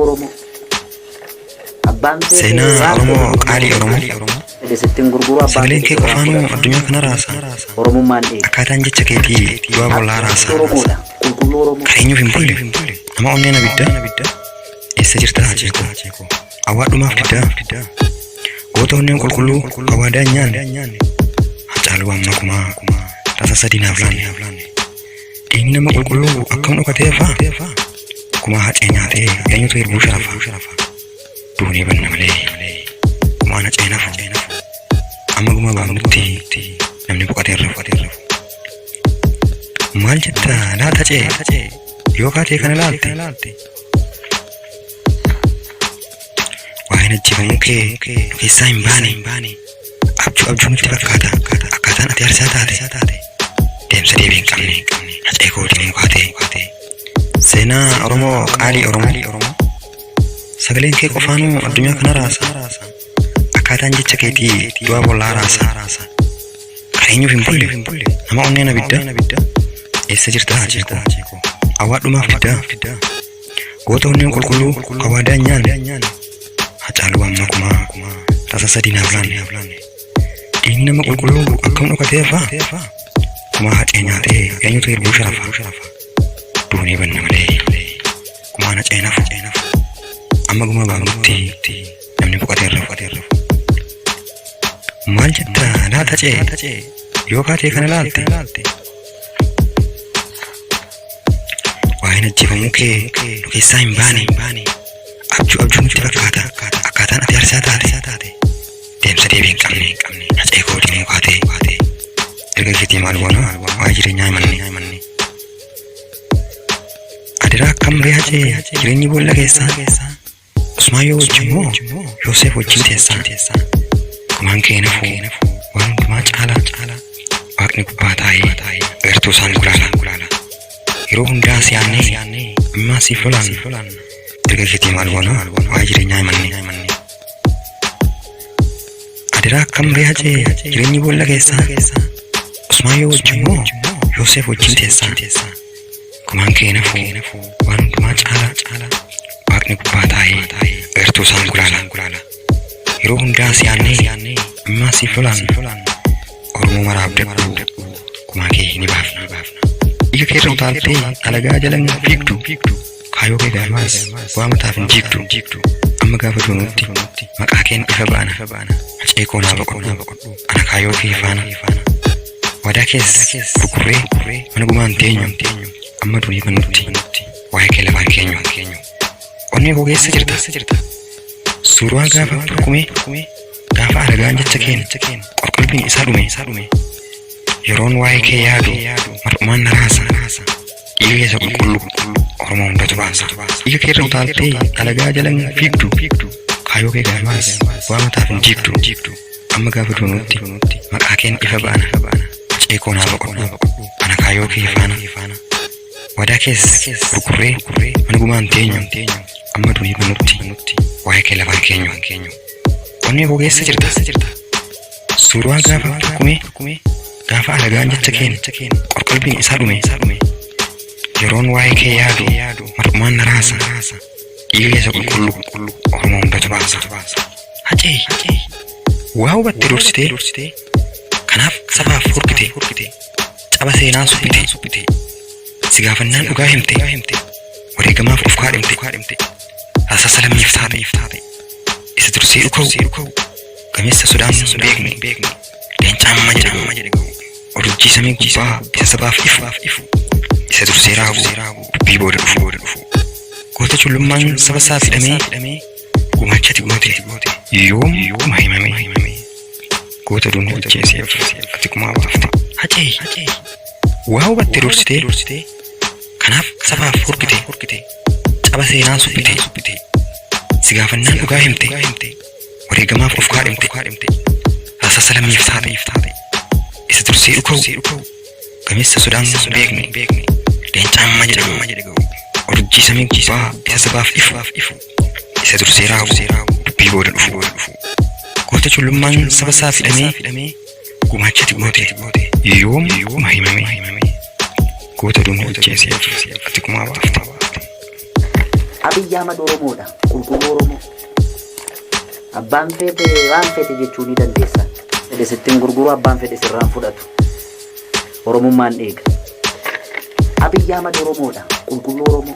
Oromoo. Abbaan seenaa Oromoo qaalii Oromoo Desettiin gurguru abbaan sagaleen kee qofaanuu addunyaa kana raasa Oromummaan dhee akkaataan jecha keetii du'a bollaa raasa Oromoodha. Qulqulluu Oromoo. kareenyuuf hin bulle nama onneen abidda eessa jirta jeekoo awwaadhumaaf diddaa goota onneen qulqulluu awwaadaa nyaanne hacaaluu amma kumaa tasa sadiinaaf laanne dhiigni nama qulqulluu akkam dhokatee faa kumaa hacee nyaatee eenyutu hirbuu sharafa duunii banna malee kumaan hacee nafu amma gumaa baafnutti namni boqotee rafu maal jetta laata cee yoo kaatee kana laalte waa'een ajjifamuu kee keessaa hin baane abjuu nutti fakkaata akkaataan ati harsaa taate deemsa deebii hin qabne hacee koo dimuu kaatee seenaa Oromoo qaalii Oromoo sagaleen kee qofaanuu addunyaa kana raasa akkaataan jecha keetii du'a bollaa raasa kareenyuuf hin bulle nama onneen abidda eessa jirta jeekoo awwaadhumaaf diddaa goota onneen qulqulluu awwaadaa nyaanne hacaaluu amma kumaa tasa sadiinaaf laanne dhiigni nama qulqulluu akkam dhokatee faa kumaa hacee nyaatee eenyutu hirbuu sharafa duunii banna malee kumaan hacee nafu amma gumaa baafnutti namni boqotee rafu maal jetta laata cee yoo kaatee kana laalte waa'een ajjifamuu kee keessaa hin baane abjuu nutti fakkaata akkaataan ati harsaa taate deemsa deebii hin qabne hacee koo dimuu kaatee erga keetii maal boona waa'ee jireenyaa himanne adiraa akkam ree hacee jireenyi boolla keessaa Usmaayyoo wajjin moo Yoosef wajjin teessaa kumaan kee nafu waan hundumaa caalaa waaqni gubbaa taa'ee agartuu isaan gulaala yeroo hundaa siyaannee ammaa siif lolaan erga keetii maal boona waa'ee jireenyaa himanne adiraa akkam ree hacee jireenyi boolla keessaa Usmaayyoo wajjin moo Yoosef wajjin teessaa kumaan kee nafu waan hundumaa caalaa waaqni gubbaa taa'ee agartuu isaan gulaala yeroo hundaa siyaannee ammaa siif lolaan Oromoo maraaf dadhu kumaa kee ni baafna dhiiga keerra utaaltee alagaa jalan fiigdu kaayoo kee gaafaas waa mataaf hin jiigdu amma gaafa duunutti maqaa keen ifa ba'ana hacee koo naa boqodhu ana kaayoo kee faana wadaa kees gurgurree mana gumaan teenyu amma duunii banutti waa'ee kee lafaan keenyu onnee koo keessa jirta suuraa gaafa turkume gaafa alagaan jecha keen qorqalbiin isaa dhume yeroon waa'ee kee yaadu mar'umaan na raasa dhiiga keessa qulqulluu Oromoo hundatu baasa dhiiga keerra utaaltee alagaa jalan fiigdu kaayoo kee gaafaas waa mataaf hin jiigdu amma gaafa duunutti maqaa keen ifa ba'ana hacee koo naa boqodhu ana kaayoo kee faana wadaa kees gurgurree mana gumaan teenyu amma duunii banutti waa'ee kee lafaan keenyu onnee koo keessa jirta suuraa gaafa turkume gaafa alagaan jecha keen qorqalbiin isaa dhume yeroon waa'ee kee yaadu mar'umaan na raasa dhiiga keessa qulqulluu Oromoo hundatu baasa hacee waa hubattee dursitee kanaaf sabaaf hurkite caba seenaa suphite si gaafannaan dhugaa himte wareegamaaf of kaadhimte rasaasa lammiif taate isa dursee dhuka'u gameessa sodaan beekne leencaan amma jedhe odujjii samii gubbaa isa sabaaf ifu isa dursee raagu dubbii booda dhufu goota cullummaan saba isaa fidhamee gumaachati goote yoom himame goota duunni ajjeeseef ati kumaa baafte hacee waa hubattee dursitee kanaaf sabaaf hurkite caba seenaa suphite si gaafannaan dhugaa himte wareegamaaf of kaadhimte rasaasa lammiif taate isa dursee dhuka'u gameessa sodaan beekne leencaan amma jedhe odujjii samii gubbaa isa sabaaf ifu isa dursee raagu dubbii booda dhufu goota cullummaan saba isaa fidhamee gumaachati goote yoom himame goota duunni ajjeeseef ati kumaa baafte Abiyyi Ahmad Oromoodha. Qulqulluu Oromoo. Abbaan fedhe waan fedhe jechuu ni dandeessa. Fedhe sittiin gurguru abbaan fedhe sirraan fudhatu. Oromummaan eega. Abiyyi Ahmad Oromoodha. Qulqulluu Oromoo.